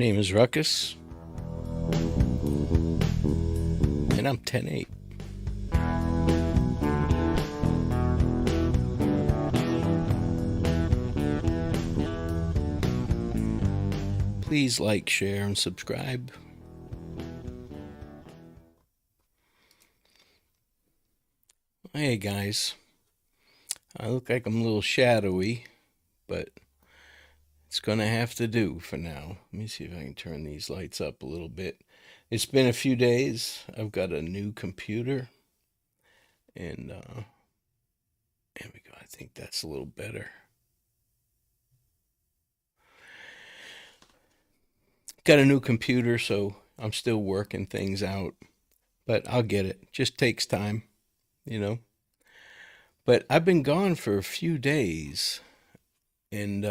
name is Ruckus, and I'm 10-8. Please like, share, and subscribe. Hey guys, I look like I'm a little shadowy, but it's gonna have to do for now. Let me see if I can turn these lights up a little bit. It's been a few days. I've got a new computer, and there we go. I think that's a little better. Got a new computer, so I'm still working things out, but I'll get it. Just takes time, you know. But I've been gone for a few days, and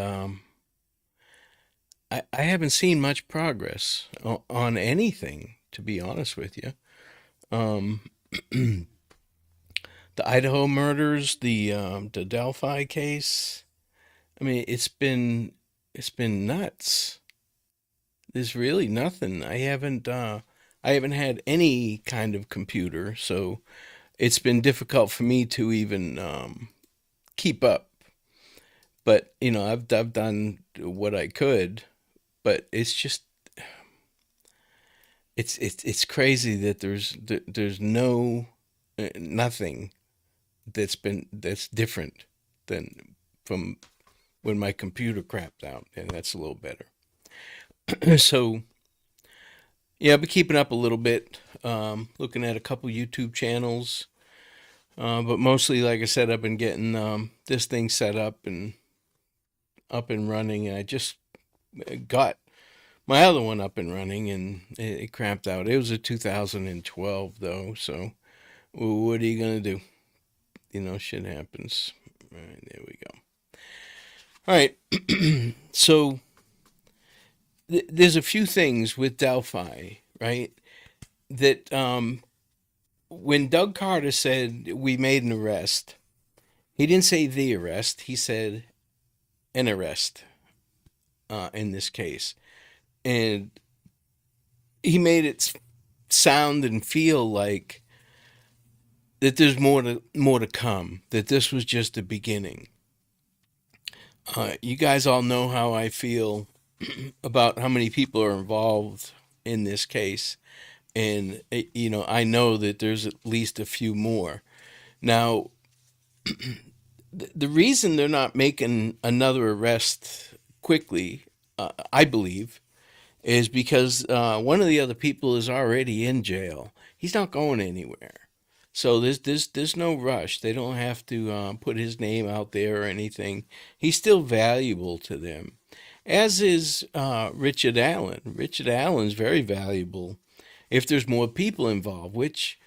I haven't seen much progress on anything, to be honest with you. Um, the Idaho murders, the Delphi case. I mean, it's been nuts. There's really nothing. I haven't had any kind of computer, so it's been difficult for me to even keep up. But I've done what I could, but it's crazy that there's no nothing that's different than from when my computer crapped out, and that's a little better. So yeah, I've been keeping up a little bit, looking at a couple YouTube channels, but mostly, like I said, I've been getting this thing set up and running, and I just got my other one up and running, and it crapped out. It was a 2012 though, so what are you gonna do? Shit happens. All right, there we go. All right, so there's a few things with Delphi, right? That when Doug Carter said we made an arrest, he didn't say the arrest. He said an arrest in this case, and he made it sound and feel like that there's more to come. That this was just the beginning. You guys all know how I feel about how many people are involved in this case, and I know that there's at least a few more. Now, the reason they're not making another arrest quickly, I believe, is because one of the other people is already in jail. He's not going anywhere. So there's no rush. They don't have to put his name out there or anything. He's still valuable to them, as is Richard Allen. Richard Allen's very valuable if there's more people involved, which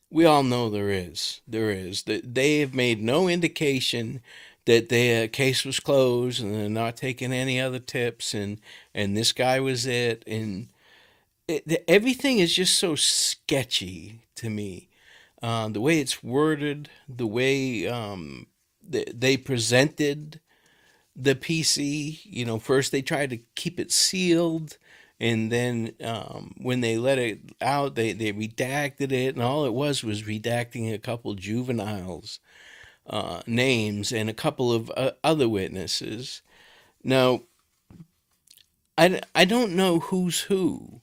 we all know there is. There is. They have made no indication that their case was closed and they're not taking any other tips, and this guy was it. And everything is just so sketchy to me. The way it's worded, the way they presented the PC. First they tried to keep it sealed, and then when they let it out, they redacted it, and all it was redacting a couple juveniles' names and a couple of other witnesses. Now, I don't know who's who,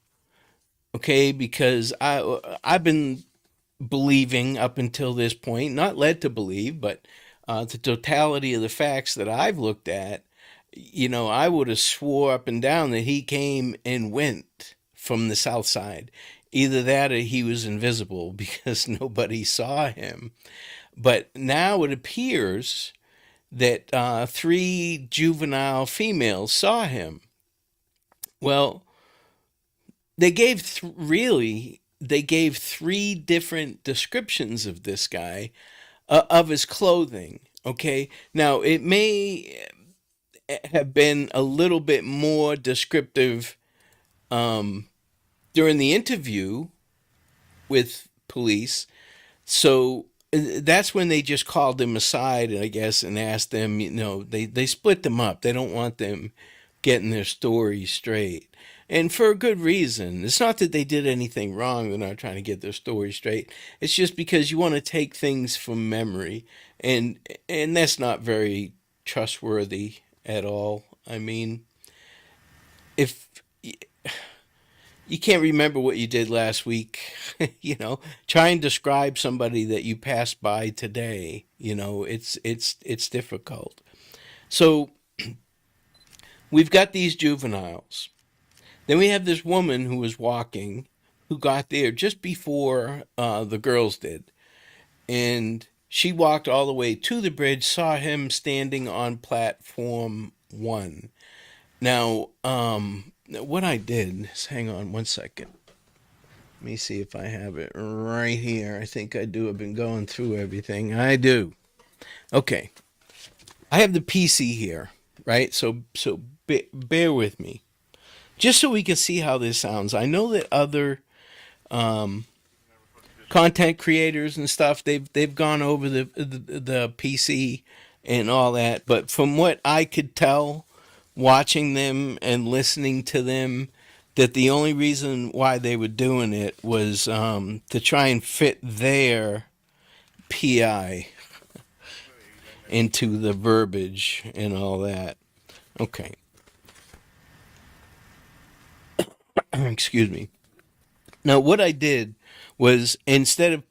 okay, because I've been believing up until this point, not led to believe, but the totality of the facts that I've looked at, I would have swore up and down that he came and went from the south side. Either that or he was invisible because nobody saw him. But now it appears that three juvenile females saw him. Well, they gave three different descriptions of this guy, of his clothing. Okay, now it may have been a little bit more descriptive during the interview with police. So that's when they just called them aside, I guess, and asked them. They split them up. They don't want them getting their story straight. and for a good reason. It's not that they did anything wrong. They're not trying to get their story straight. It's just because you want to take things from memory, and and that's not very trustworthy at all. I mean, if you can't remember what you did last week, try and describe somebody that you passed by today. It's difficult. So we've got these juveniles. Then we have this woman who was walking, who got there just before the girls did. And she walked all the way to the bridge, saw him standing on platform one. Now, what I did is, hang on one second. Let me see if I have it right here. I think I do. I've been going through everything. I do. Okay. I have the PC here, right? So bear with me. Just so we can see how this sounds. I know that other um, content creators and stuff, they've gone over the PC and all that, but from what I could tell watching them and listening to them, that the only reason why they were doing it was to try and fit their PI into the verbiage and all that. Okay. Excuse me. Now, what I did was, instead of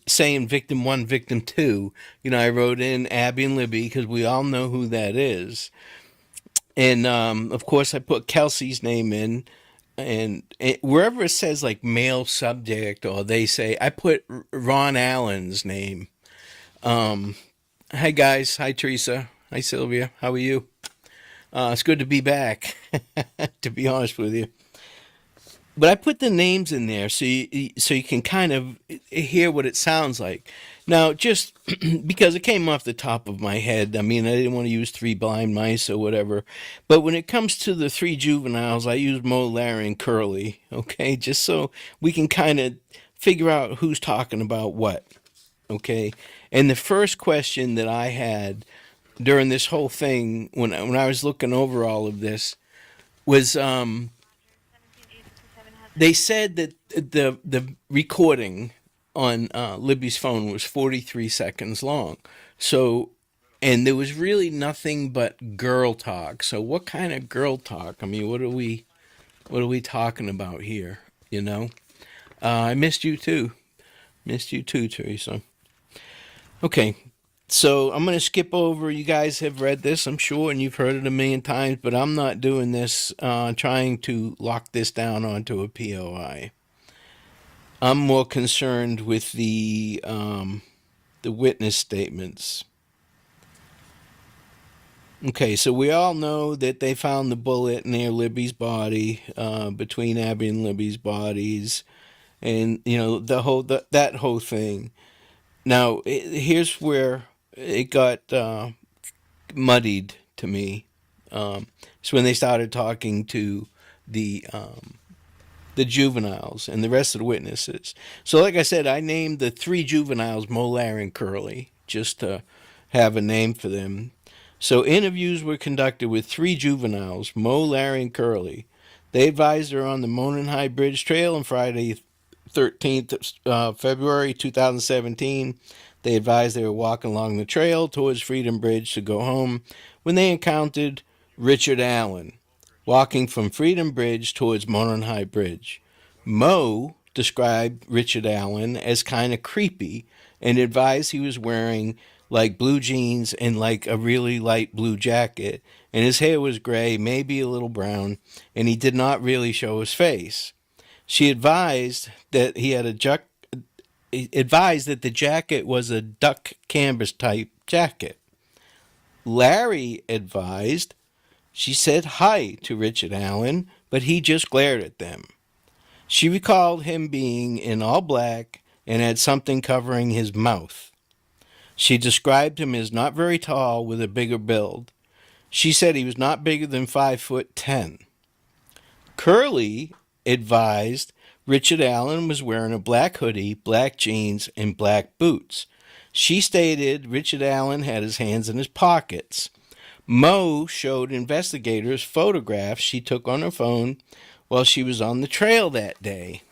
saying victim one, victim two, I wrote in Abby and Libby because we all know who that is. And of course, I put Kelsey's name in. And wherever it says like male subject, or they say, I put Ron Allen's name. Um, Hi, guys. Hi, Teresa. Hi, Sylvia. How are you? It's good to be back, to be honest with you. But I put the names in there so you can kind of hear what it sounds like. Now, just because it came off the top of my head, I mean, I didn't want to use three blind mice or whatever. But when it comes to the three juveniles, I use Mo, Larry, and Curly. Okay, just so we can kind of figure out who's talking about what. Okay, and the first question that I had during this whole thing, when I was looking over all of this, was they said that the recording on Libby's phone was 43 seconds long. So, and there was really nothing but girl talk. So, what kind of girl talk? I mean, what are we talking about here? You know, I missed you too. Missed you too, Teresa. Okay, so I'm going to skip over. You guys have read this, I'm sure, and you've heard it a million times, but I'm not doing this trying to lock this down onto a POI. I'm more concerned with the witness statements. Okay, so we all know that they found the bullet near Libby's body, between Abby and Libby's bodies, and that whole thing. Now, here's where it got muddied to me. It's when they started talking to the the juveniles and the rest of the witnesses. So, like I said, I named the three juveniles Mo, Larry, and Curly just to have a name for them. So, interviews were conducted with three juveniles, Mo, Larry, and Curly. They advised her on the Monon High Bridge Trail on Friday, 13th February 2017. They advised they were walking along the trail towards Freedom Bridge to go home when they encountered Richard Allen walking from Freedom Bridge towards Monon High Bridge. Mo described Richard Allen as kind of creepy and advised he was wearing like blue jeans and like a really light blue jacket, and his hair was gray, maybe a little brown, and he did not really show his face. She advised that the jacket was a duck canvas type jacket. Larry advised she said hi to Richard Allen, but he just glared at them. She recalled him being in all black and had something covering his mouth. She described him as not very tall with a bigger build. She said he was not bigger than 5'10". Curly advised Richard Allen was wearing a black hoodie, black jeans, and black boots. She stated Richard Allen had his hands in his pockets. Mo showed investigators photographs she took on her phone while she was on the trail that day.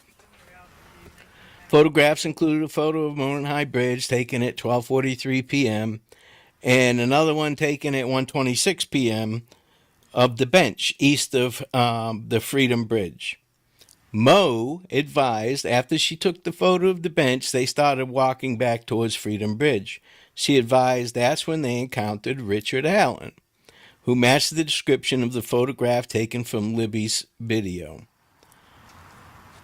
Photographs included a photo of Monon High Bridge taken at 12:43 p.m. and another one taken at 1:26 p.m. of the bench east of the Freedom Bridge. Mo advised after she took the photo of the bench, they started walking back towards Freedom Bridge. She advised that's when they encountered Richard Allen, who matched the description of the photograph taken from Libby's video.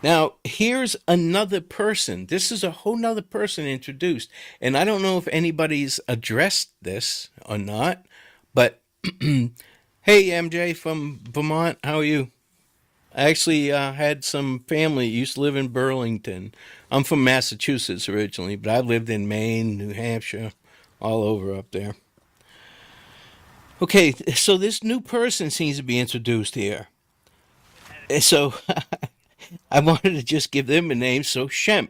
Now, here's another person. This is a whole nother person introduced. And I don't know if anybody's addressed this or not, but hey, MJ from Vermont, how are you? I actually had some family used to live in Burlington. I'm from Massachusetts originally, but I lived in Maine, New Hampshire, all over up there. Okay, so this new person seems to be introduced here. So I wanted to just give them a name. So Shemp.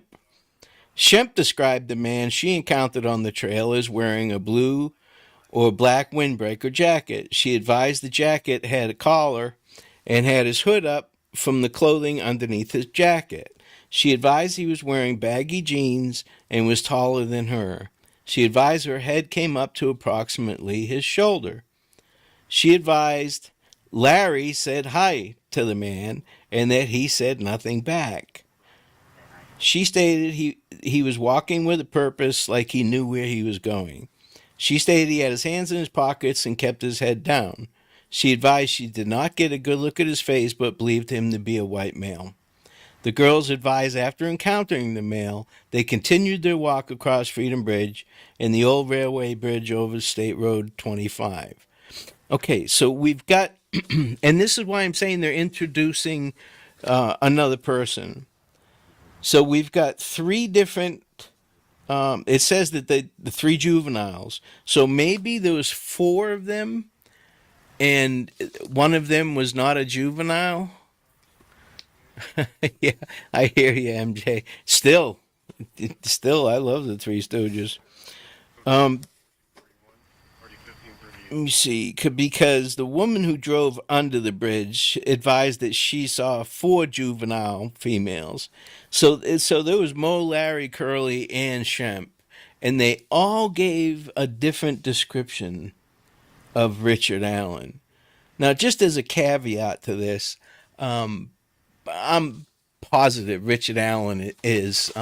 Shemp described the man she encountered on the trail as wearing a blue or black windbreaker jacket. She advised the jacket had a collar and had his hood up from the clothing underneath his jacket. She advised he was wearing baggy jeans and was taller than her. She advised her head came up to approximately his shoulder. She advised Larry said hi to the man and that he said nothing back. She stated he was walking with a purpose, like he knew where he was going. She stated he had his hands in his pockets and kept his head down. She advised she did not get a good look at his face but believed him to be a white male. The girls advised after encountering the male, they continued their walk across Freedom Bridge and the old railway bridge over State Road 25. Okay, so we've got, and this is why I'm saying they're introducing another person. So we've got three different. It says that the three juveniles. So maybe there was four of them, and one of them was not a juvenile. Yeah, I hear you, MJ. Still, I love the Three Stooges. Um, Let me see, because the woman who drove under the bridge advised that she saw four juvenile females. So there was Mo, Larry, Curly, and Shemp, and they all gave a different description of Richard Allen. Now, just as a caveat to this, I'm positive Richard Allen is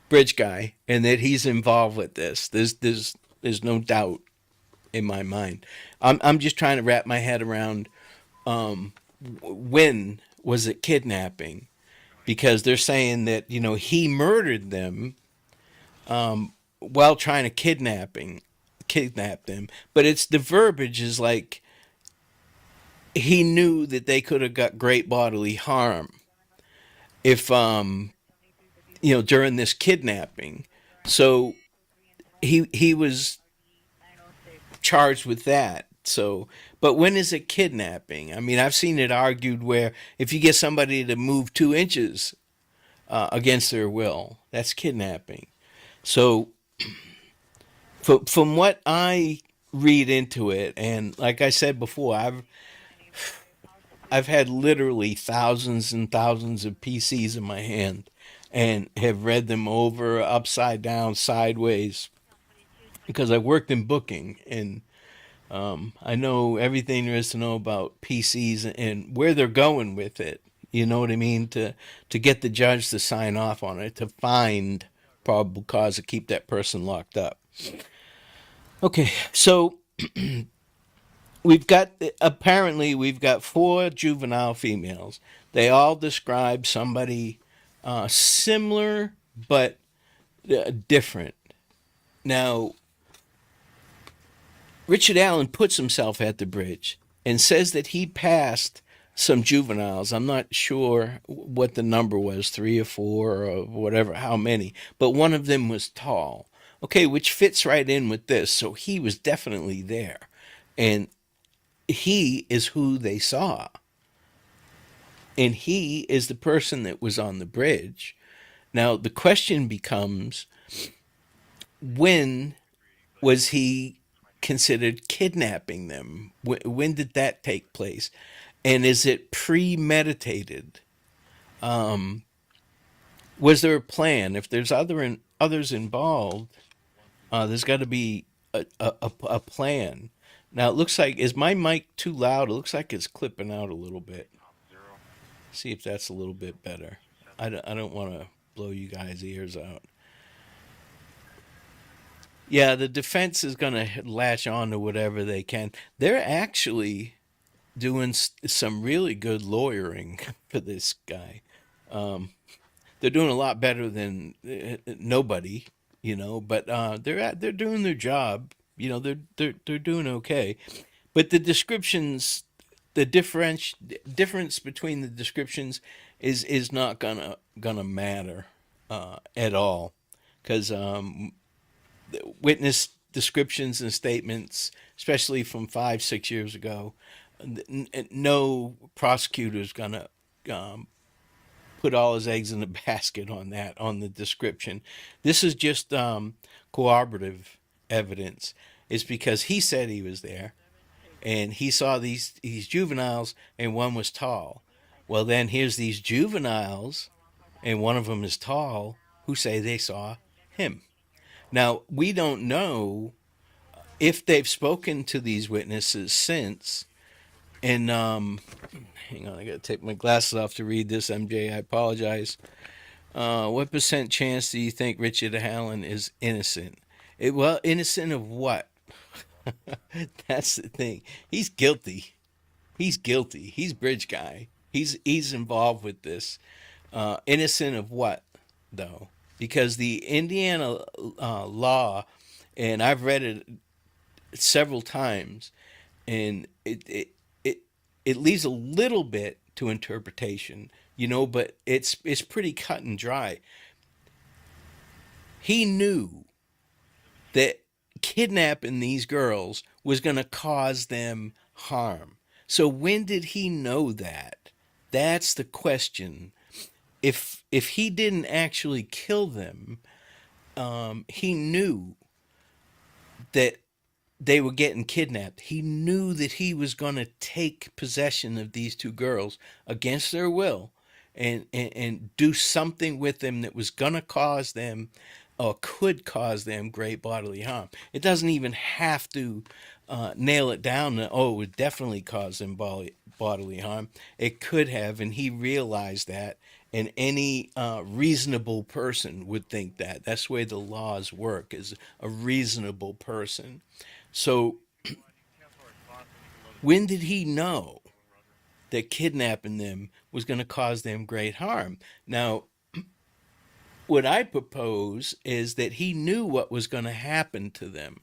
bridge guy, and that he's involved with this. There's no doubt in my mind. I'm just trying to wrap my head around when was it kidnapping, because they're saying that he murdered them while trying to kidnap them, but it's the verbiage is like he knew that they could have got great bodily harm if during this kidnapping. So he was charged with that. So, but when is it kidnapping? I mean, I've seen it argued where if you get somebody to move 2 inches against their will, that's kidnapping. So, from what I read into it, and like I said before, I've had literally thousands and thousands of PCs in my hand, and have read them over, upside down, sideways, because I worked in booking, and I know everything there is to know about PCs and where they're going with it. You know what I mean? To get the judge to sign off on it, to find probable cause to keep that person locked up. Okay, so we've got four juvenile females. They all describe somebody similar but different. Now, Richard Allen puts himself at the bridge and says that he passed some juveniles. I'm not sure what the number was, three or four or whatever, how many, but one of them was tall. Okay, which fits right in with this. So he was definitely there. And he is who they saw. And he is the person that was on the bridge. Now, the question becomes, when was he considered kidnapping them? When did that take place? And is it premeditated? Um, was there a plan? If there's others involved, there's got to be a plan. Now it looks like, is my mic too loud? It looks like it's clipping out a little bit. See if that's a little bit better. I don't want to blow you guys' ears out. Yeah, the defense is going to latch on to whatever they can. They're actually doing some really good lawyering for this guy. Um, they're doing a lot better than nobody, but they're doing their job. They're doing okay. But the descriptions, the difference between the descriptions is not gonna matter at all, because witness descriptions and statements, especially from 5 6 years ago, no prosecutor's gonna um, put all his eggs in the basket on that, on the description. This is just corroborative evidence. It's because he said he was there and he saw these juveniles and one was tall. Well, then here's these juveniles and one of them is tall who say they saw him. Now, we don't know if they've spoken to these witnesses since. And hang on, I gotta take my glasses off to read this, MJ. I apologize. What percent chance do you think Richard Allen is innocent? Well, innocent of what? That's the thing. He's guilty. He's guilty. He's bridge guy. He's involved with this. Innocent of what, though? Because the Indiana law, and I've read it several times, and it leaves a little bit to interpretation, but it's pretty cut and dry. He knew that kidnapping these girls was going to cause them harm. So when did he know that? That's the question. If he didn't actually kill them, he knew that they were getting kidnapped. He knew that he was going to take possession of these two girls against their will, and do something with them that was going to cause them, or could cause them, great bodily harm. It doesn't even have to nail it down that, oh, it would definitely cause them bodily harm. It could have, and he realized that, and any reasonable person would think that. That's the way the laws work, is a reasonable person. So when did he know that kidnapping them was going to cause them great harm? Now, what I propose is that he knew what was going to happen to them.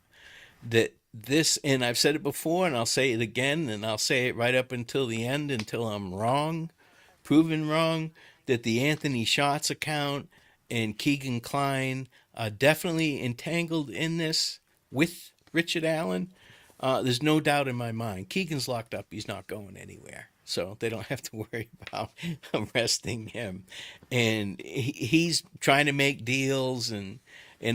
That this, and I've said it before, and I'll say it again, and I'll say it right up until the end, until I'm wrong, proven wrong, that the Anthony Schatz account and Keegan Klein are definitely entangled in this with Richard Allen. There's no doubt in my mind. Keegan's locked up. He's not going anywhere. So they don't have to worry about arresting him. And he's trying to make deals and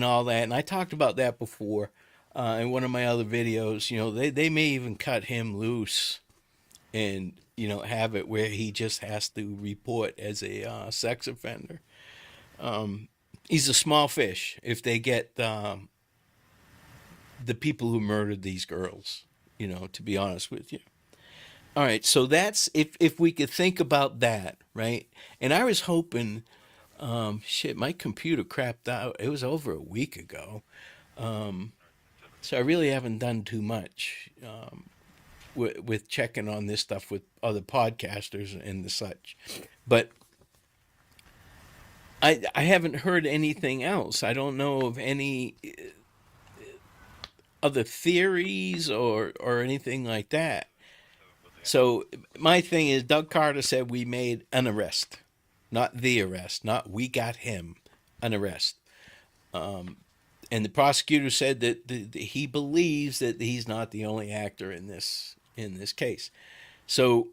all that. And I talked about that before in one of my other videos. They may even cut him loose and, have it where he just has to report as a sex offender. He's a small fish if they get the people who murdered these girls, to be honest with you. All right, so that's, if we could think about that, right? And I was hoping, shit, my computer crapped out. It was over a week ago. So I really haven't done too much with checking on this stuff with other podcasters and the such. But I haven't heard anything else. I don't know of any other theories or anything like that. So my thing is, Doug Carter said we made an arrest, not the arrest, not we got him, an arrest. And the prosecutor said that he believes that he's not the only actor in this case. So,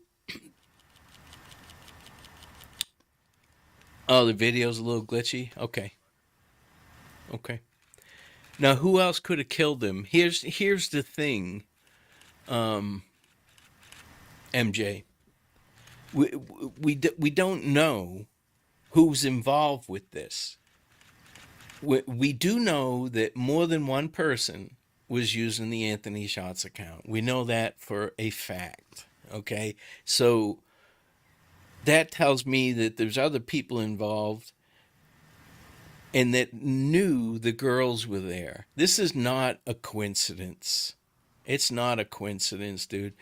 oh, the video's a little glitchy. Okay. Now, who else could have killed him? Here's the thing, MJ. we don't know who's involved with this. We do know that more than one person was using the Anthony Shots account. We know that for a fact. Okay, so that tells me that there's other people involved and that knew the girls were there. This is not a coincidence. It's not a coincidence, dude.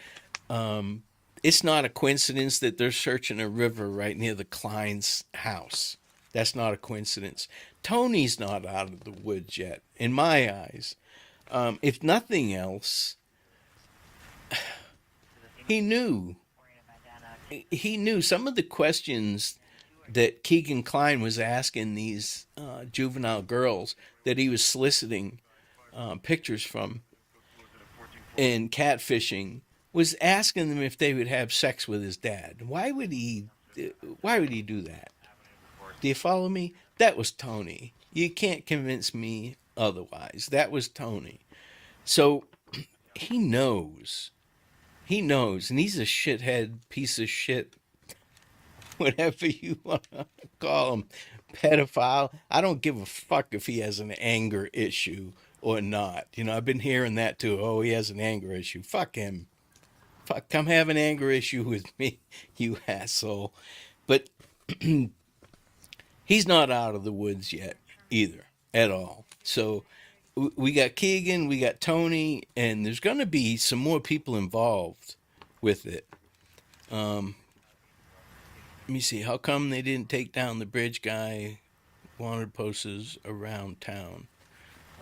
Um, it's not a coincidence that they're searching a river right near the Klein's house. That's not a coincidence. Tony's not out of the woods yet, in my eyes. If nothing else, he knew. He knew some of the questions that Keegan Klein was asking these juvenile girls that he was soliciting pictures from and catfishing was asking them if they would have sex with his dad. Why would he do that? Do you follow me? That was Tony. You can't convince me otherwise. That was Tony. So he knows. He knows, and he's a shithead piece of shit, whatever you want to call him, pedophile. I don't give a fuck if he has an anger issue or not. You know, I've been hearing that too. Oh, he has an anger issue. Fuck him. Fuck, come have an anger issue with me, you asshole. But he's not out of the woods yet either, at all. So we got Keegan, we got Tony, and there's going to be some more people involved with it. Um, Let me see. How come they didn't take down the bridge guy? Wanted posters around town.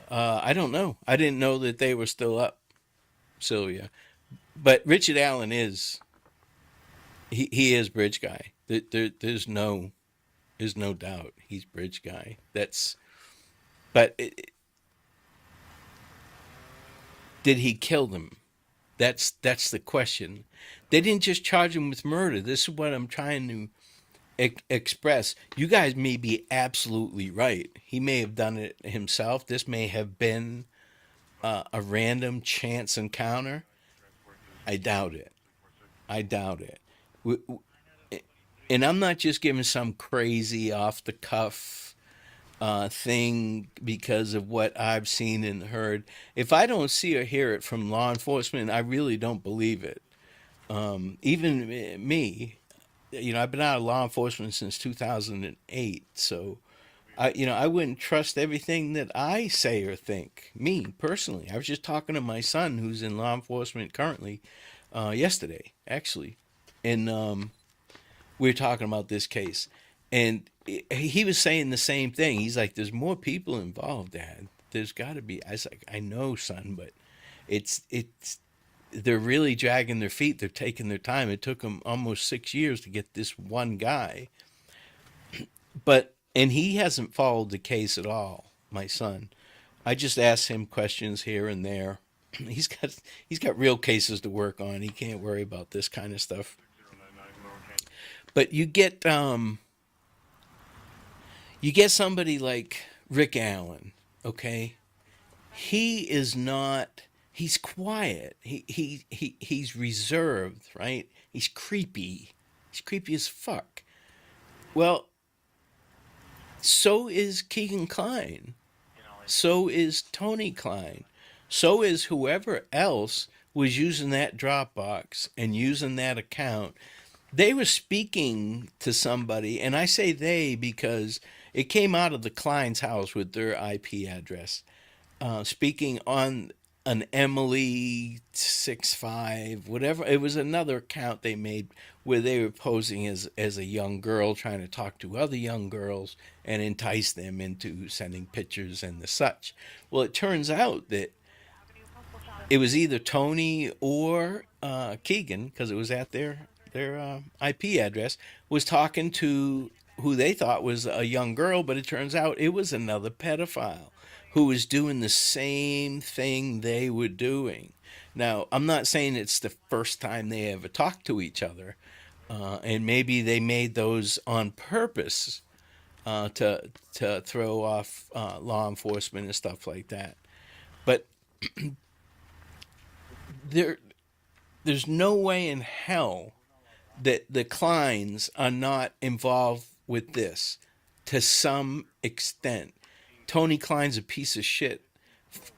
I don't know. I didn't know that they were still up, Sylvia. But Richard Allen is he is bridge guy. There's no doubt he's bridge guy. But did he kill them? That's the question. They didn't just charge him with murder. This is what I'm trying to express. You guys may be absolutely right. He may have done it himself. This may have been a random chance encounter. I doubt it. I doubt it. And I'm not just giving some crazy off the cuff thing because of what I've seen and heard. If I don't see or hear it from law enforcement, I really don't believe it. Even me, you know, I've been out of law enforcement since 2008, so I wouldn't trust everything that I say or think. Me personally, I was just talking to my son, who's in law enforcement currently, yesterday, actually, and we were talking about this case, and he was saying the same thing. He's like, "There's more people involved, Dad. There's got to be." I was like, "I know, son, but it's they're really dragging their feet. They're taking their time. It took them almost 6 years to get this one guy, and he hasn't followed the case at all. My son, I just asked him questions here and there. He's got he's got real cases to work on. He can't worry about this kind of stuff. But you get somebody like Rick Allen, okay? He is not. He's quiet. He's reserved, right? He's creepy. He's creepy as fuck. Well, so is Keegan Klein. So is Tony Klein. So is whoever else was using that Dropbox and using that account. They were speaking to somebody, and I say they because it came out of the Klein's house with their IP address, speaking on an Emily 65, whatever. It was another account they made where they were posing as a young girl trying to talk to other young girls and entice them into sending pictures and the such. Well, it turns out that it was either Tony or Keegan, because it was at their IP address, was talking to who they thought was a young girl, but it turns out it was another pedophile who was doing the same thing they were doing. Now, I'm not saying it's the first time they ever talked to each other, and maybe they made those on purpose to throw off law enforcement and stuff like that. But there there's no way in hell that the Kleins are not involved with this to some extent. Tony Klein's a piece of shit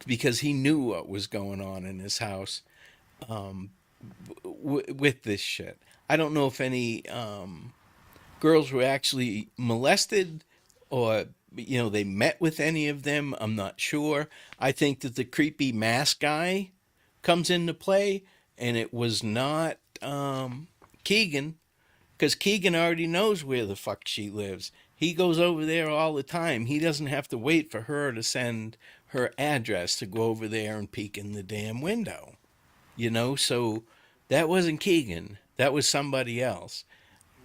because he knew what was going on in his house with this shit. I don't know if any girls were actually molested or they met with any of them. I'm not sure. I think that the creepy mask guy comes into play, and it was not Keegan, because Keegan already knows where the fuck she lives. He goes over there all the time. He doesn't have to wait for her to send her address to go over there and peek in the damn window. So that wasn't Keegan. That was somebody else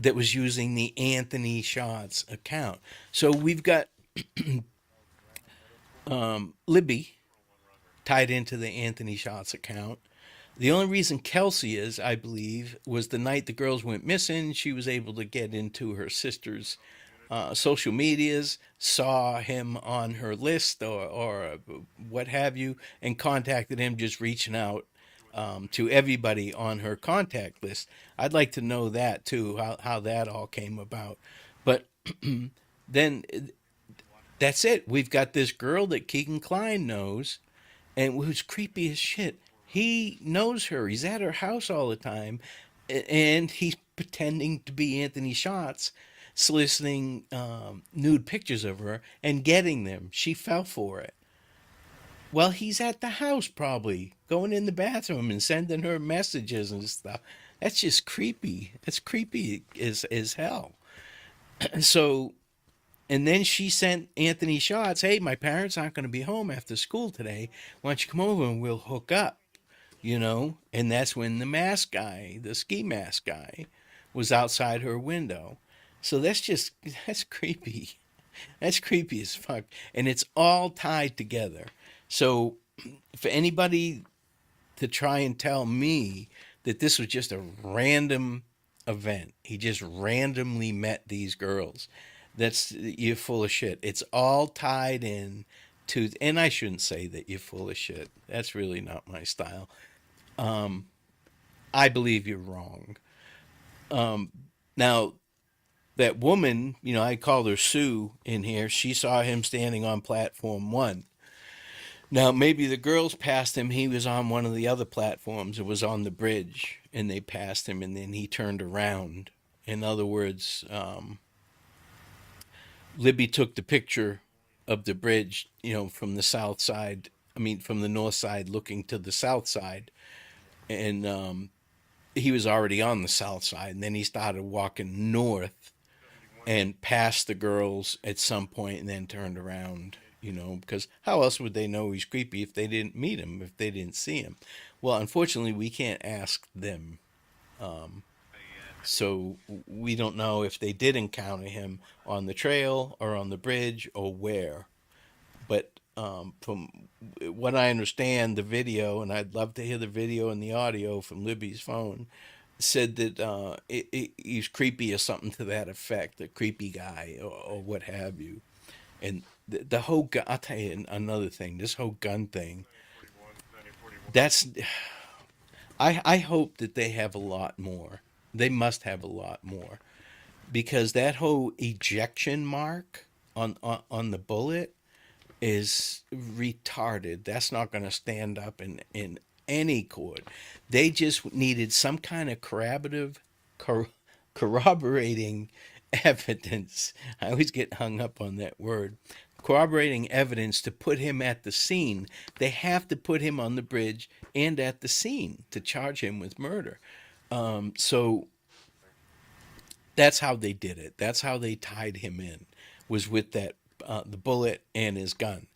that was using the Anthony Shots account. So we've got Libby tied into the Anthony Shots account. The only reason Kelsey is, I believe, was the night the girls went missing. She was able to get into her sister's social medias, saw him on her list or what have you, and contacted him, just reaching out to everybody on her contact list. I'd like to know that too, how that all came about. But then that's it. We've got this girl that Keegan Klein knows and who's creepy as shit. He knows her. He's at her house all the time, and he's pretending to be Anthony Shots, soliciting nude pictures of her and getting them. She fell for it. Well, he's at the house probably, going in the bathroom and sending her messages and stuff. That's just creepy. That's creepy as hell. So, and then she sent Anthony Shots, hey, my parents aren't going to be home after school today. Why don't you come over and we'll hook up? And that's when the mask guy, the ski mask guy, was outside her window. So that's creepy. That's creepy as fuck. And it's all tied together. So for anybody to try and tell me that this was just a random event, he just randomly met these girls, you're full of shit. It's all tied in to, and I shouldn't say that you're full of shit. That's really not my style. I believe you're wrong. Now, that woman, I called her Sue in here. She saw him standing on platform one. Now, maybe the girls passed him. He was on one of the other platforms. It was on the bridge, and they passed him, and then he turned around. In other words, Libby took the picture of the bridge, from the south side. I mean, from the north side looking to the south side. And he was already on the south side. And then he started walking north and passed the girls at some point and then turned around, because how else would they know he's creepy if they didn't meet him, if they didn't see him? Well, unfortunately, we can't ask them. So we don't know if they did encounter him on the trail or on the bridge or where. But from what I understand, the video, and I'd love to hear the video and the audio from Libby's phone, said that he's creepy or something to that effect, a creepy guy or what have you. And the whole gun, I'll tell you another thing, this whole gun thing, that's, I hope that they have a lot more. They must have a lot more because that whole ejection mark on the bullet is retarded. That's not going to stand up in any court. They just needed some kind of corroborating evidence. I always get hung up on that word. Corroborating evidence to put him at the scene. They have to put him on the bridge and at the scene to charge him with murder. So that's how they did it. That's how they tied him in, was with that the bullet and his gun.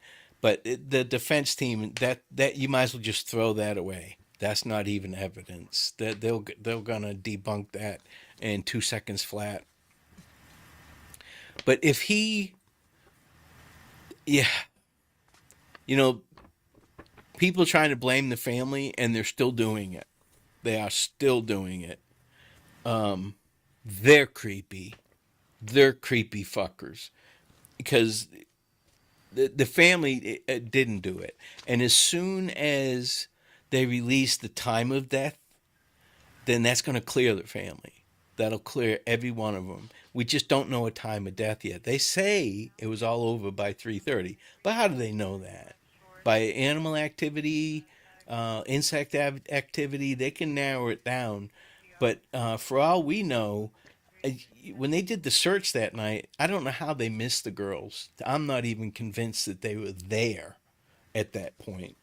But the defense team, that you might as well just throw that away. That's not even evidence. That they're gonna debunk that in 2 seconds flat. But if he, yeah, you know, people trying to blame the family and they're still doing it. They are still doing it. They're creepy. They're creepy fuckers because the family didn't do it. And as soon as they release the time of death, then that's going to clear the family. that'll clear every one of them. We just don't know a time of death yet. They say it was all over by 3:30, but how do they know that? By animal activity, insect activity, they can narrow it down. But for all we know, uh, when they did the search that night, I don't know how they missed the girls. I'm not even convinced that they were there at that point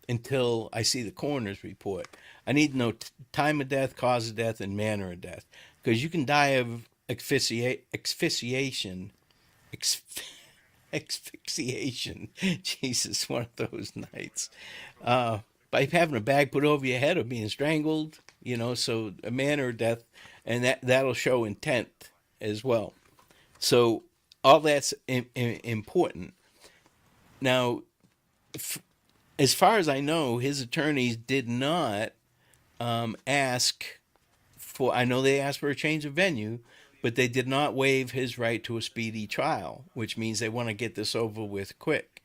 until I see the coroner's report. I need to know time of death, cause of death, and manner of death, because you can die of asphyxiation, ex- asphyxiation. Jesus, one of those nights. By having a bag put over your head or being strangled, so a manner of death, and that'll show intent as well. So all that's important. Now, as far as I know, his attorneys did not ask for. I know they asked for a change of venue, but they did not waive his right to a speedy trial, which means they want to get this over with quick.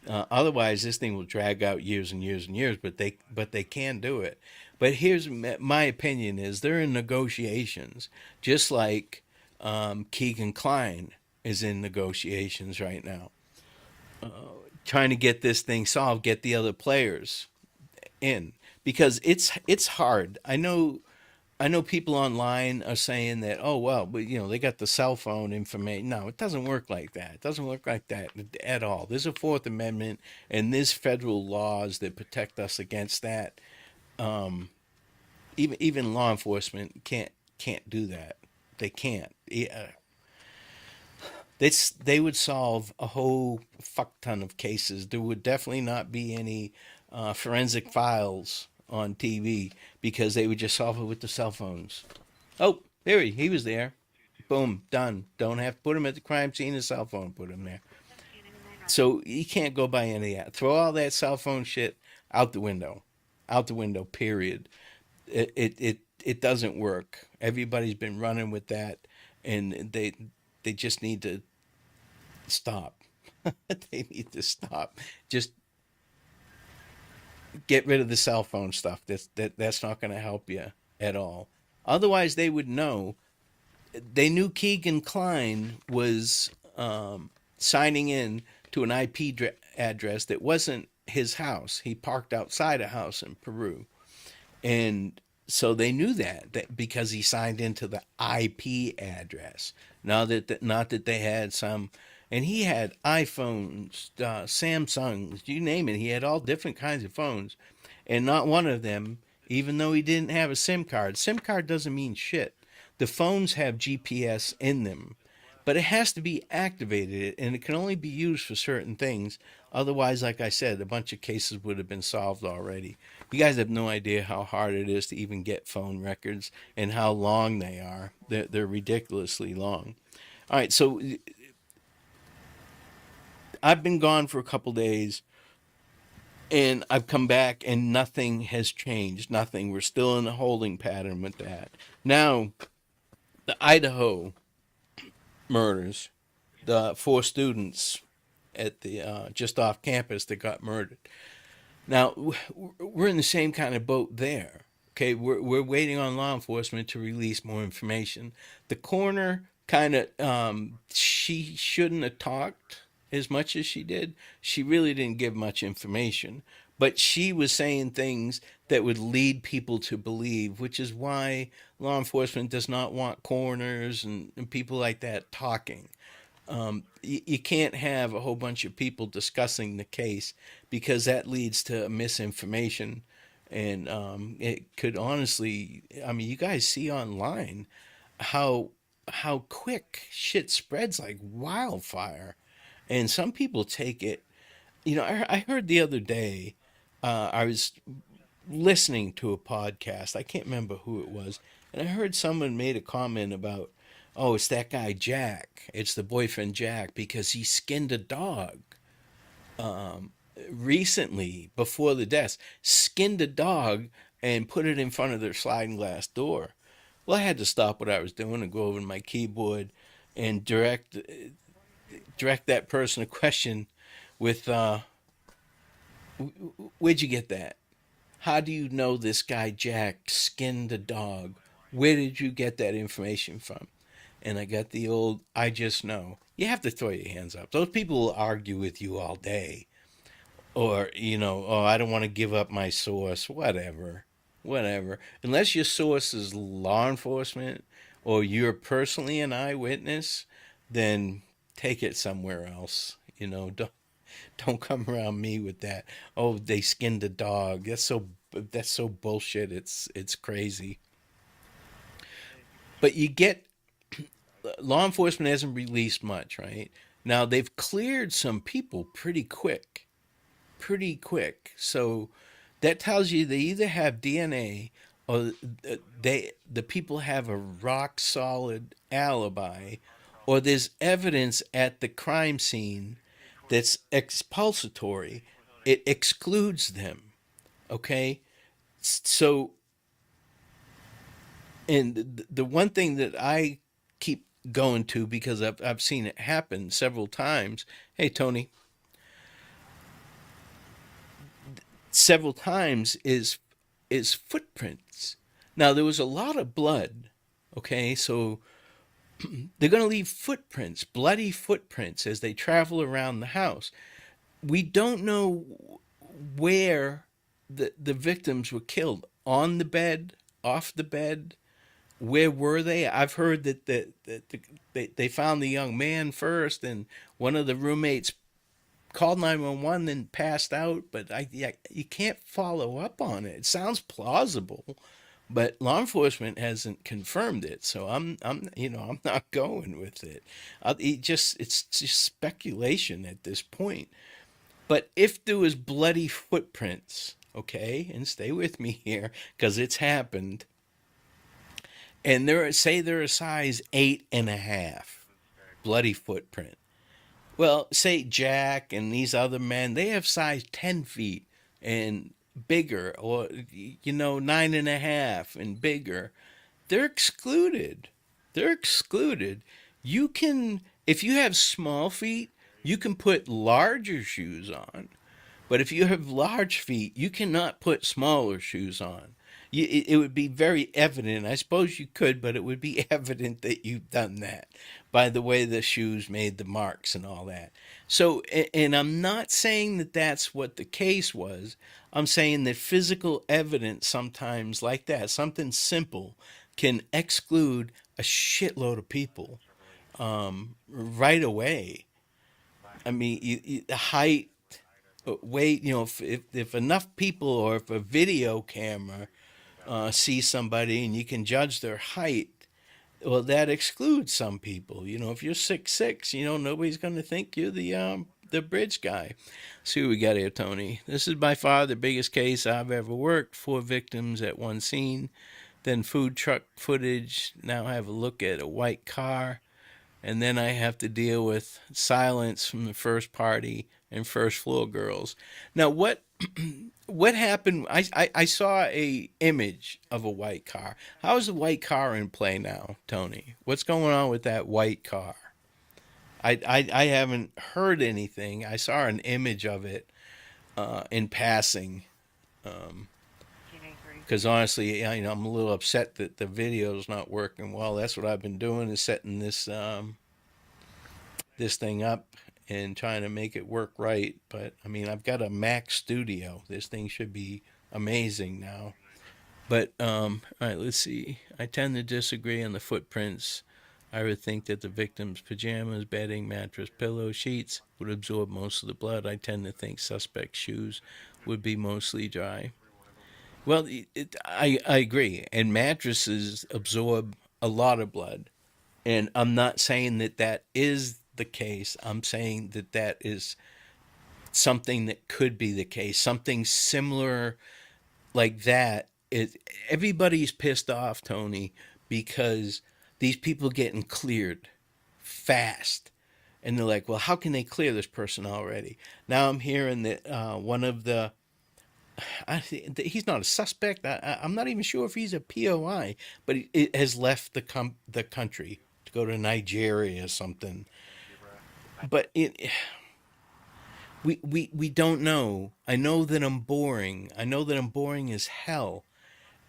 Otherwise, this thing will drag out years and years and years. But they can do it. But here's my opinion: is they're in negotiations, just like Keegan Klein is in negotiations right now, trying to get this thing solved, get the other players in, because it's hard. I know people online are saying that, oh well, but they got the cell phone information. No, it doesn't work like that. It doesn't work like that at all. There's a Fourth Amendment, and there's federal laws that protect us against that. Even law enforcement can't do that. They can't. Yeah, they would solve a whole fuck ton of cases. There would definitely not be any forensic files on TV, because they would just solve it with the cell phones. Oh, there he was there. Boom, done. Don't have to put him at the crime scene. The cell phone put him there. So you can't go by any of that. Throw all that cell phone shit out the window. Out the window. Period. It doesn't work. Everybody's been running with that, and they just need to stop. They need to stop. Just get rid of the cell phone stuff. That's not going to help you at all. Otherwise, they would know. They knew Keegan Klein was signing in to an IP address that wasn't his house. He parked outside a house in Peru, and so they knew that because he signed into the IP address. Now that not that they had some, and he had iPhones, Samsungs, you name it. He had all different kinds of phones, and not one of them, even though he didn't have a SIM card. SIM card doesn't mean shit. The phones have GPS in them, but it has to be activated, and it can only be used for certain things. Otherwise, like I said, a bunch of cases would have been solved already. You guys have no idea how hard it is to even get phone records, and how long they are. They're ridiculously long. All right, so I've been gone for a couple days, and I've come back, and nothing has changed. Nothing. We're still in a holding pattern with that. Now, the Idaho murders, the four students at the just off campus that got murdered. Now, we're in the same kind of boat there. Okay, we're waiting on law enforcement to release more information. The coroner kind of, she shouldn't have talked as much as she did. She really didn't give much information, but she was saying things that would lead people to believe, which is why law enforcement does not want coroners and people like that talking. You can't have a whole bunch of people discussing the case, because that leads to misinformation, and it could honestly. I mean, you guys see online how quick shit spreads like wildfire, and some people take it. I heard the other day. I was listening to a podcast. I can't remember who it was, and I heard someone made a comment about, oh, it's that guy Jack. It's the boyfriend Jack, because he skinned a dog recently before the death. Skinned a dog and put it in front of their sliding glass door. Well, I had to stop what I was doing and go over to my keyboard and direct that person a question with, where'd you get that? How do you know this guy Jack skinned a dog Where did you get that information from? And I got the old, I just know. You have to throw your hands up. Those people will argue with you all day. Or, oh, I don't want to give up my source. Whatever. Whatever. Unless your source is law enforcement or you're personally an eyewitness, then take it somewhere else. Don't come around me with that. Oh, they skinned a dog. That's so bullshit. It's crazy. But you get law enforcement hasn't released much, right? Now they've cleared some people pretty quick. So that tells you they either have DNA or the people have a rock solid alibi, or there's evidence at the crime scene that's expulsory. It excludes them. Okay, so and the one thing that I keep going to because I've seen it happen several times. Hey Tony, several times is footprints. Now there was a lot of blood. Okay, so they're going to leave footprints, bloody footprints, as they travel around the house. We don't know where the victims were killed, on the bed, off the bed. Where were they? I've heard that they found the young man first, and one of the roommates called 911 and passed out. But yeah, you can't follow up on it. It sounds plausible, but law enforcement hasn't confirmed it. So I'm not going with it. It's just speculation at this point. But if there was bloody footprints, okay, and stay with me here because it's happened, and they're a size 8.5, bloody footprint. Well, say Jack and these other men, they have size 10 feet and bigger, or 9.5 and bigger. They're excluded. They're excluded. You can, if you have small feet, you can put larger shoes on. But if you have large feet, you cannot put smaller shoes on. It would be very evident. I suppose you could, but it would be evident that you've done that by the way the shoes made the marks and all that. So, and I'm not saying that that's what the case was. I'm saying that physical evidence sometimes like that, something simple, can exclude a shitload of people right away. I mean, the height, weight, if enough people or if a video camera sees somebody and you can judge their height, well, that excludes some people. If you're 6'6", nobody's going to think you're the bridge guy. See what we got here, Tony. This is by far the biggest case I've ever worked. 4 victims at one scene. Then food truck footage. Now I have a look at a white car. And then I have to deal with silence from the first party and first floor girls. Now, what happened? I saw a image of a white car. How is the white car in play now, Tony? What's going on with that white car? I haven't heard anything. I saw an image of it in passing. Because honestly, I'm a little upset that the video's not working well. That's what I've been doing, is setting this thing up and trying to make it work right. But I mean, I've got a Mac Studio. This thing should be amazing now. But all right, let's see. I tend to disagree on the footprints. I would think that the victim's pajamas, bedding, mattress, pillow, sheets would absorb most of the blood. I tend to think suspect shoes would be mostly dry. Well, I agree. And mattresses absorb a lot of blood. And I'm not saying that that is the case. I'm saying that that is something that could be the case. Something similar like that. Everybody's pissed off, Tony, because these people getting cleared fast. And they're like, well, how can they clear this person already? Now I'm hearing that one of he's not a suspect. I'm not even sure if he's a POI, but he has left the country to go to Nigeria or something. But we don't know. I know that I'm boring. I know that I'm boring as hell,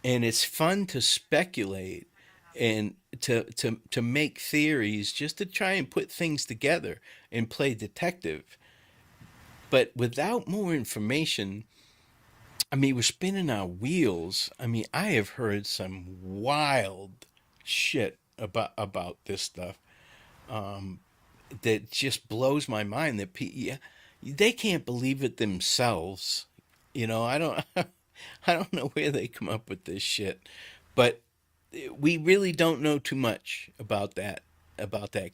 and it's fun to speculate. and to make theories just to try and put things together and play detective. But without more information, I mean, we're spinning our wheels. I mean, I have heard some wild shit about this stuff that just blows my mind. That yeah, they can't believe it themselves. I don't, I don't know where they come up with this shit, but we really don't know too much about that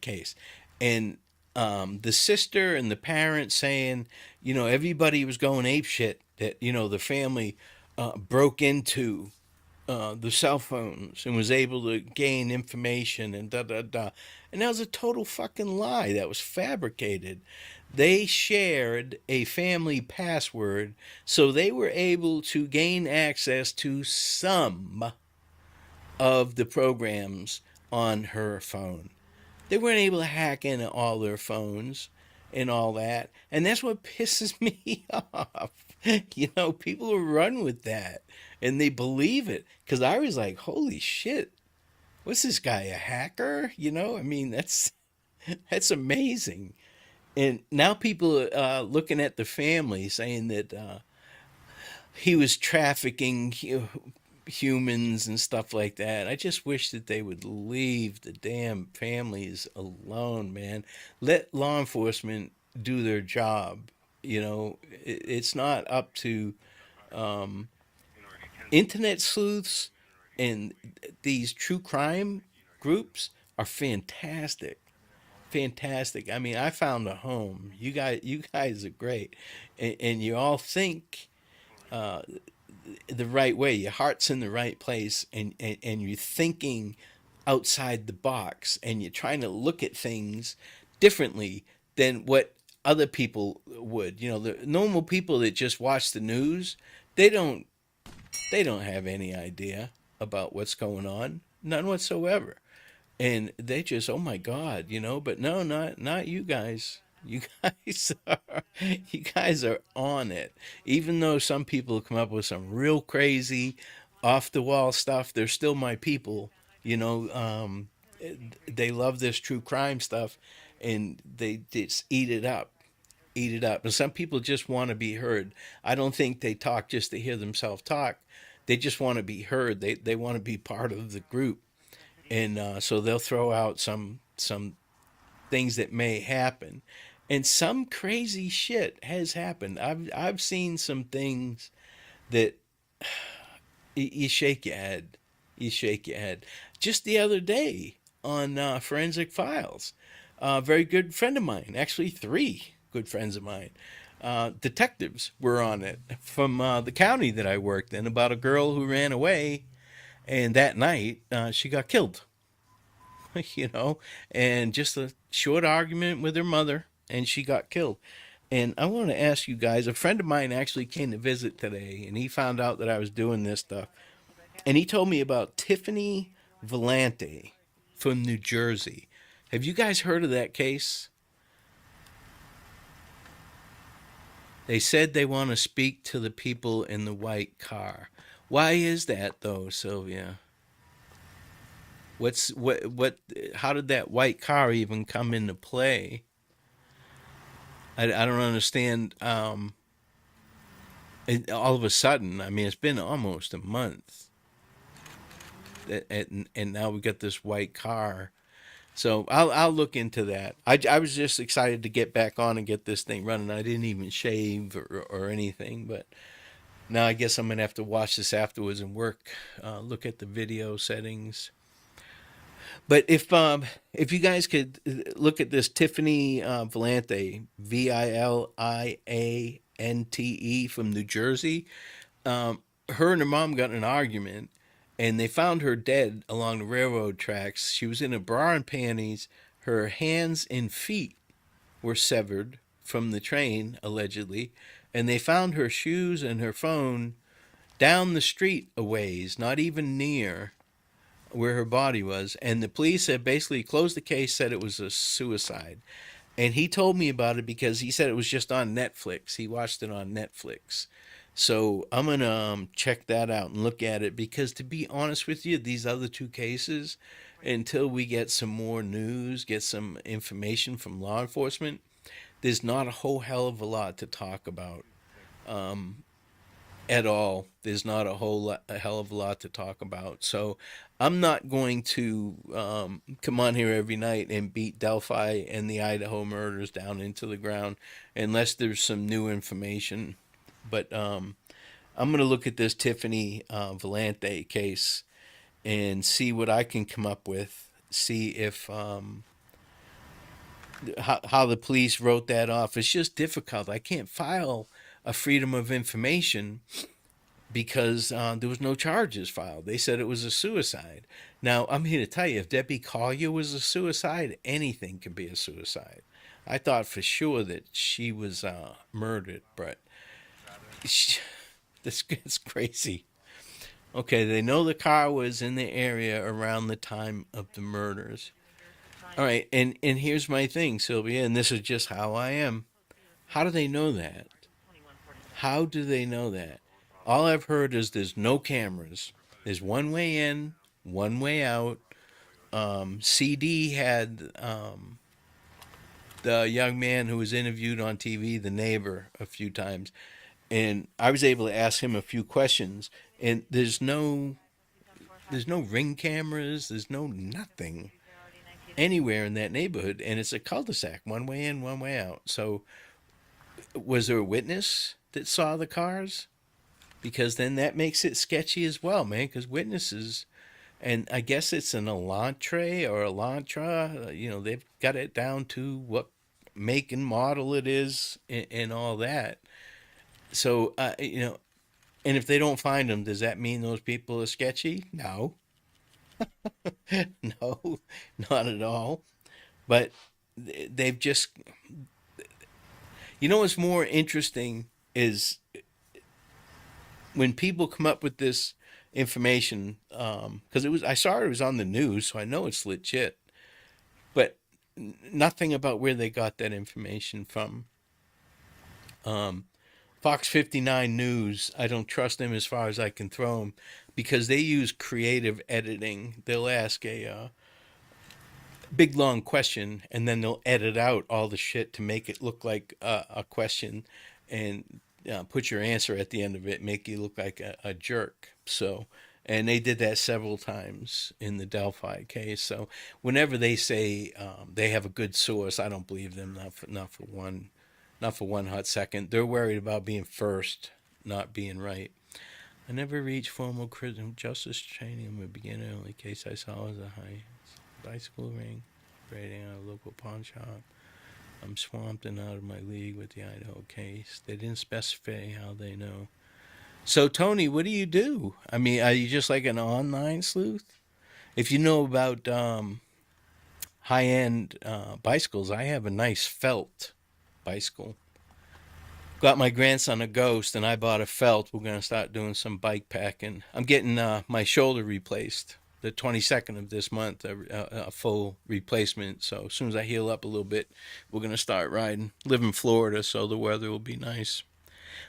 case. And the sister and the parents saying, everybody was going ape shit. That the family broke into the cell phones and was able to gain information and da da da. And that was a total fucking lie. That was fabricated. They shared a family password, so they were able to gain access to some of the programs on her phone. They weren't able to hack into all their phones and all that. And that's what pisses me off. People run with that and they believe it. Because I was like, holy shit, what's this guy, a hacker? I mean, that's amazing. And now people are looking at the family saying that he was trafficking humans and stuff like that. I just wish that they would leave the damn families alone, man. Let law enforcement do their job. It's not up to internet sleuths, and these true crime groups are fantastic. Fantastic. I mean, I found a home. You guys are great, and you all think the right way. Your heart's in the right place, and you're thinking outside the box, and you're trying to look at things differently than what other people would. The normal people that just watch the news, they don't they don't have any idea about what's going on, none whatsoever, and they just, oh my god, but no, not you guys. You guys are on it. Even though some people come up with some real crazy off the wall stuff, they're still my people. you know um they love this true crime stuff, and they just eat it up. And some people just want to be heard. I don't think they talk just to hear themselves talk. They just want to be heard. They want to be part of the group, and so they'll throw out some things that may happen, and some crazy shit has happened. I've seen some things that you shake your head. You shake your head. Just the other day on Forensic Files, a very good friend of mine, actually three good friends of mine, detectives were on it from the county that I worked in, about a girl who ran away, and that night she got killed. you know, and just a short argument with her mother, and she got killed. And I want to ask you guys, a friend of mine actually came to visit today, and he found out that I was doing this stuff. And he told me about Tiffany Valente from New Jersey. Have you guys heard of that case? They said they want to speak to the people in the white car. Why is that though, Sylvia? What how did that white car even come into play? I don't understand. All of a sudden, I mean, it's been almost a month, and now we got this white car. So I'll look into that. I was just excited to get back on and get this thing running. I didn't even shave or anything, but now I guess I'm gonna have to watch this afterwards and work, look at the video settings. But if you guys could look at this Tiffany Valente, Vilante from New Jersey. Her and her mom got in an argument, and they found her dead along the railroad tracks. She was in a bra and panties. Her hands and feet were severed from the train, allegedly, and they found her shoes and her phone down the street a ways, not even near where her body was. And the police had basically closed the case, said it was a suicide. And he told me about it because he said it was just on Netflix. He watched it on Netflix. So I'm gonna check that out and look at it because, to be honest with you, these other two cases, until we get some more news, get some information from law enforcement, there's not a whole hell of a lot to talk about at all. There's not a hell of a lot to talk about. So I'm not going to come on here every night and beat Delphi and the Idaho murders down into the ground unless there's some new information. But I'm going to look at this Tiffany Valente case and see what I can come up with. See if how the police wrote that off. It's just difficult. I can't file a freedom of information because there was no charges filed. They said it was a suicide. Now, I'm here to tell you, if Debbie Collier was a suicide, anything could be a suicide. I thought for sure that she was murdered, but she, this gets crazy. Okay, they know the car was in the area around the time of the murders. All right, and here's my thing, Sylvia, and this is just how I am. How do they know that? How do they know that? All I've heard is there's no cameras. There's one way in, one way out. CD had the young man who was interviewed on TV, the neighbor, a few times, and I was able to ask him a few questions. And there's no ring cameras. There's no nothing anywhere in that neighborhood, and it's a cul-de-sac, one way in, one way out. So, was there a witness that saw the cars? Because then that makes it sketchy as well, man. Because witnesses, and I guess it's an Elantra or Elantra. They've got it down to what make and model it is, and all that. So, and if they don't find them, does that mean those people are sketchy? No, no, not at all. But they've just, what's more interesting is when people come up with this information, because I saw it was on the news, so I know it's legit, but nothing about where they got that information from. Fox 59 News, I don't trust them as far as I can throw them because they use creative editing. They'll ask a big long question and then they'll edit out all the shit to make it look like a question and put your answer at the end of it, make you look like a jerk. So, and they did that several times in the Delphi case. So, whenever they say they have a good source, I don't believe them. Not for one hot second. They're worried about being first, not being right. I never reached formal criminal justice training in the beginning. The only case I saw was a high bicycle ring, raiding a local pawn shop. I'm swamped and out of my league with the Idaho case. They didn't specify how they know. So, Tony, what do you do? I mean, are you just like an online sleuth? If you know about high end bicycles, I have a nice felt bicycle. Got my grandson a Ghost, and I bought a felt. We're going to start doing some bike packing. I'm getting my shoulder replaced the 22nd of this month, a full replacement. So as soon as I heal up a little bit, we're going to start riding. Live in Florida, so the weather will be nice.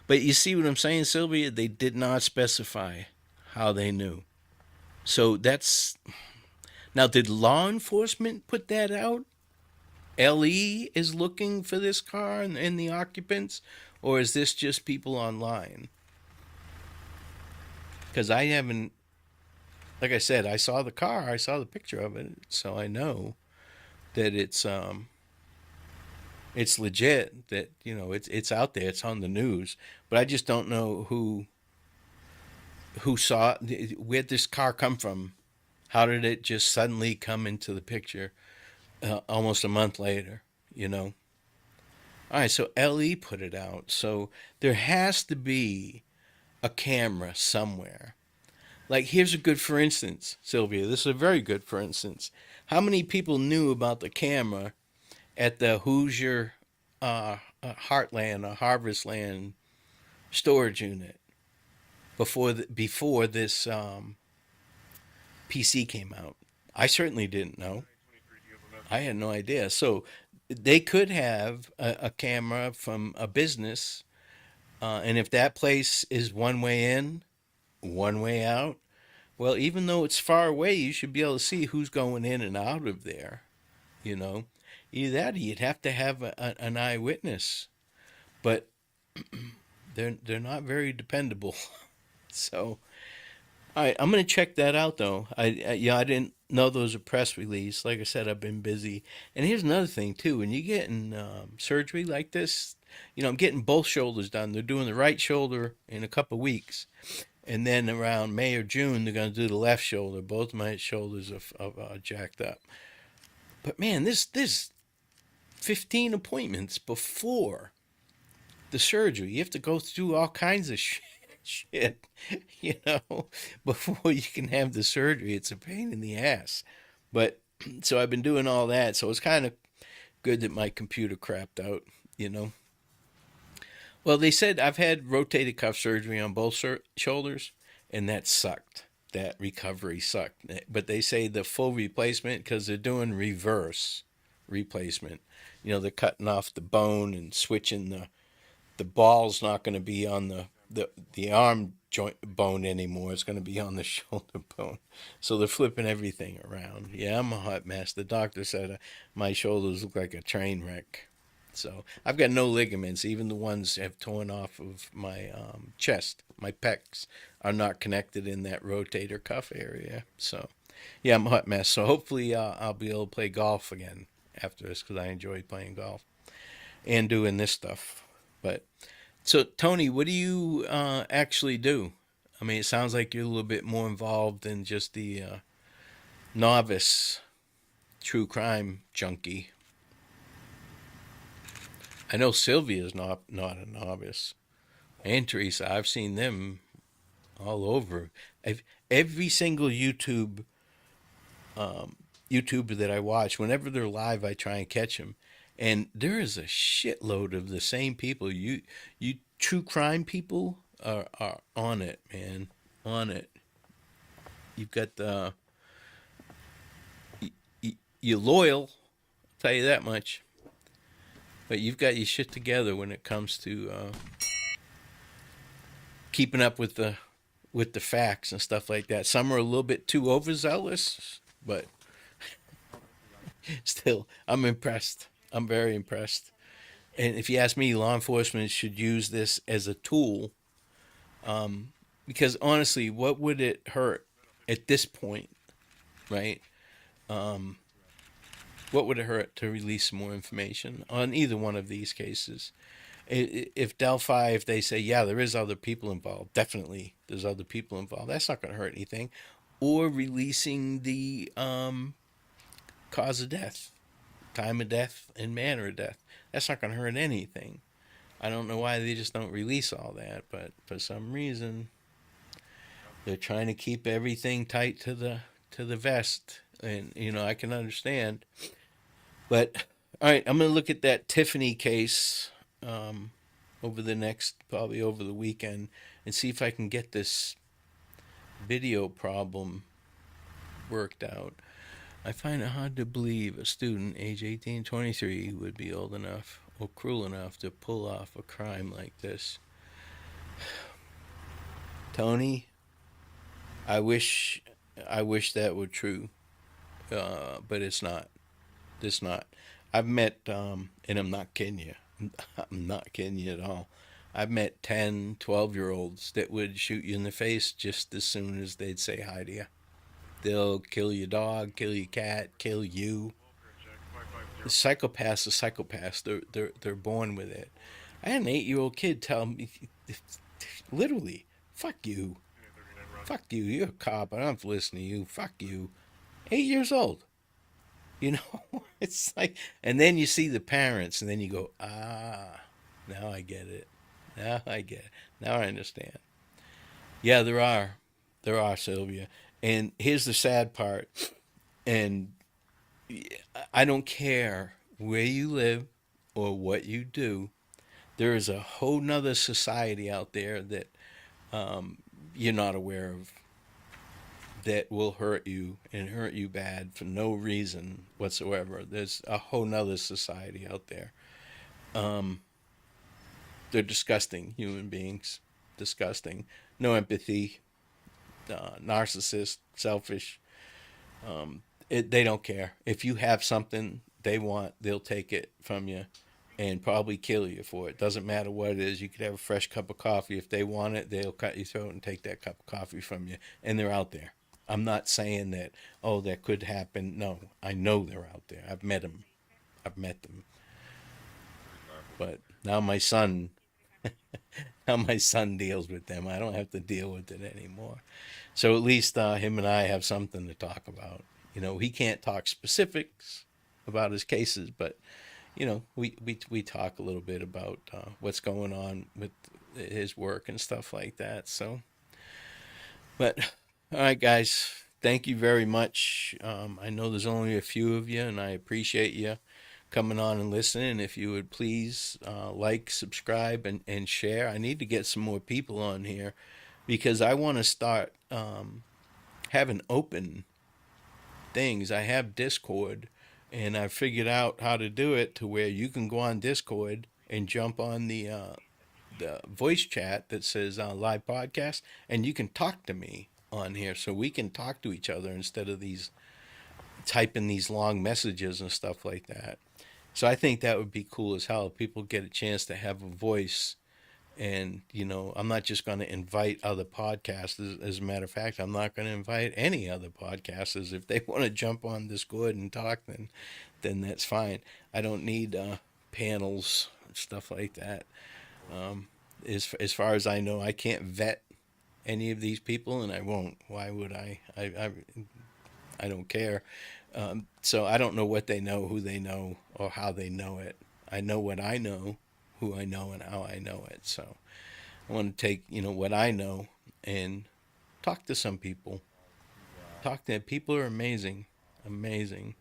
But you see what I'm saying, Sylvia? They did not specify how they knew. So that's. Now, did law enforcement put that out? LE is looking for this car and the occupants? Or is this just people online? Because I haven't, like I said, I saw the car, I saw the picture of it, so I know that it's legit. That it's out there, it's on the news. But I just don't know who saw it. Where'd this car come from? How did it just suddenly come into the picture almost a month later? All right, so LE put it out. So there has to be a camera somewhere. Like, here's a good for instance, Sylvia. This is a very good for instance. How many people knew about the camera at the Hoosier Heartland or Harvest Land storage unit before this PC came out? I certainly didn't know. I had no idea. So they could have a camera from a business And if that place is one way in, one way out, well, even though it's far away, you should be able to see who's going in and out of there. You know, either that or you'd have to have an eyewitness, but they're not very dependable. So, all right, I'm gonna check that out though. I didn't know there was a press release. Like I said, I've been busy. And here's another thing too. When you get in surgery like this, I'm getting both shoulders done. They're doing the right shoulder in a couple of weeks, and then around May or June, they're gonna do the left shoulder. Both my shoulders are jacked up. But man, this 15 appointments before the surgery. You have to go through all kinds of shit, you know, before you can have the surgery. It's a pain in the ass. But so I've been doing all that. So it's kind of good that my computer crapped out, you know. Well, they said I've had rotator cuff surgery on both shoulders, and that sucked. That recovery sucked. But they say the full replacement, because they're doing reverse replacement. They're cutting off the bone and switching the ball's not going to be on the arm joint bone anymore. It's going to be on the shoulder bone. So they're flipping everything around. Yeah, I'm a hot mess. The doctor said my shoulders look like a train wreck. So I've got no ligaments. Even the ones have torn off of my chest. My pecs are not connected in that rotator cuff area. So yeah, I'm a hot mess. So hopefully I'll be able to play golf again after this because I enjoy playing golf and doing this stuff. But so, Tony, what do you actually do? I mean, it sounds like you're a little bit more involved than just the novice true crime junkie. I know Sylvia's not a novice, and Teresa. I've seen them all over. Every single YouTuber that I watch, whenever they're live, I try and catch them, and there is a shitload of the same people. You true crime people are on it, man, on it. You've got the you're loyal, I'll tell you that much, but you've got your shit together when it comes to keeping up with the facts and stuff like that. Some are a little bit too overzealous, but still, I'm impressed. I'm very impressed. And if you ask me, law enforcement should use this as a tool, because honestly, what would it hurt at this point, right? What would it hurt to release more information on either one of these cases? If Delphi, if they say, yeah, there is other people involved, definitely there's other people involved, that's not going to hurt anything. Or releasing the cause of death, time of death, and manner of death. That's not going to hurt anything. I don't know why they just don't release all that, but for some reason they're trying to keep everything tight to the vest, and I can understand. But all right, I'm gonna look at that Tiffany case over the next probably over the weekend and see if I can get this video problem worked out. I find it hard to believe a student age 18, 23 would be old enough or cruel enough to pull off a crime like this. Tony, I wish I wish that were true, but it's not. It's not. I've met, and I'm not kidding you. I'm not kidding you at all. I've met 10, 12-year olds that would shoot you in the face just as soon as they'd say hi to you. They'll kill your dog, kill your cat, kill you. The psychopaths are psychopaths. They're born with it. I had an 8-year-old kid tell me, literally, fuck you. Fuck you. You're a cop. I don't have to listen to you. Fuck you. 8 years old. It's like, and then you see the parents, and then you go, now I get it. Now I get it. Now I understand. Yeah, there are, Sylvia. And here's the sad part. And I don't care where you live or what you do. There is a whole nother society out there that you're not aware of that will hurt you and hurt you bad for no reason whatsoever. There's a whole nother society out there. They're disgusting human beings. Disgusting. No empathy. Narcissist. Selfish. They don't care. If you have something they want, they'll take it from you and probably kill you for it. Doesn't matter what it is. You could have a fresh cup of coffee. If they want it, they'll cut your throat and take that cup of coffee from you. And they're out there. I'm not saying that, oh, that could happen. No, I know they're out there. I've met them. I've met them. But now my son deals with them. I don't have to deal with it anymore. So at least him and I have something to talk about. He can't talk specifics about his cases, but we talk a little bit about what's going on with his work and stuff like that. So, but all right, guys, thank you very much. I know there's only a few of you, and I appreciate you coming on and listening. If you would please like, subscribe, and share. I need to get some more people on here because I want to start having open things. I have Discord, and I figured out how to do it to where you can go on Discord and jump on the voice chat that says live podcast, and you can talk to me on here, so we can talk to each other instead of these typing these long messages and stuff like that. So I think that would be cool as hell if people get a chance to have a voice. And, I'm not just going to invite other podcasters. As a matter of fact, I'm not going to invite any other podcasters. If they want to jump on Discord and talk, then that's fine. I don't need panels and stuff like that. As far as I know, I can't vet any of these people, and I won't. Why would I? I don't care. So I don't know what they know, who they know, or how they know it. I know what I know, who I know, and how I know it. So I want to take, what I know and talk to some people. Talk to them. People are amazing. Amazing.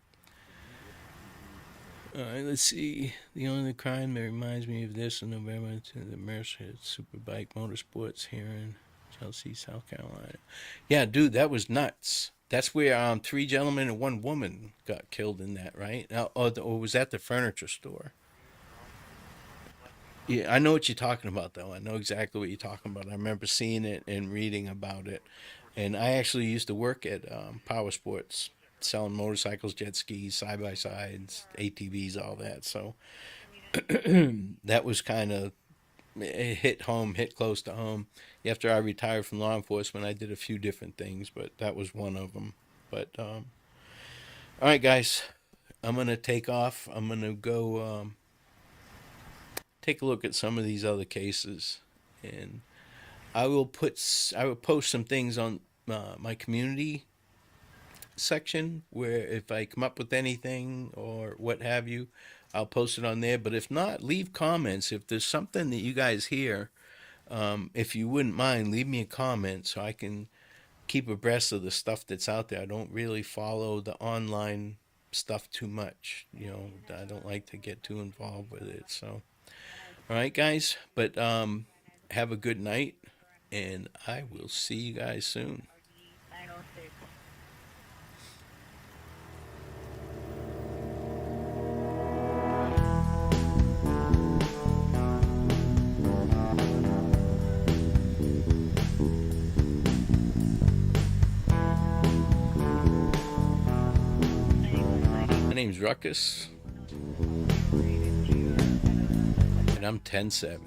All right, let's see. The only crime that reminds me of this in November to the Mercer Superbike Motorsports here in Chelsea, South Carolina. Yeah, dude, that was nuts. That's where 3 gentlemen and 1 woman got killed in that, right? Or was that the furniture store? Yeah, I know what you're talking about, though. I know exactly what you're talking about. I remember seeing it and reading about it. And I actually used to work at Power Sports, selling motorcycles, jet skis, side by sides, ATVs, all that. So that was kind of, it hit home, hit close to home. After I retired from law enforcement, I did a few different things, but that was one of them. But all right, guys, I'm gonna take off. I'm gonna go take a look at some of these other cases, and I will post some things on my community section where if I come up with anything or what have you, I'll post it on there. But if not, leave comments. If there's something that you guys hear, if you wouldn't mind, leave me a comment so I can keep abreast of the stuff that's out there. I don't really follow the online stuff too much. I don't like to get too involved with it. So, all right, guys. But have a good night, and I will see you guys soon. My name's Ruckus, and I'm 10-7.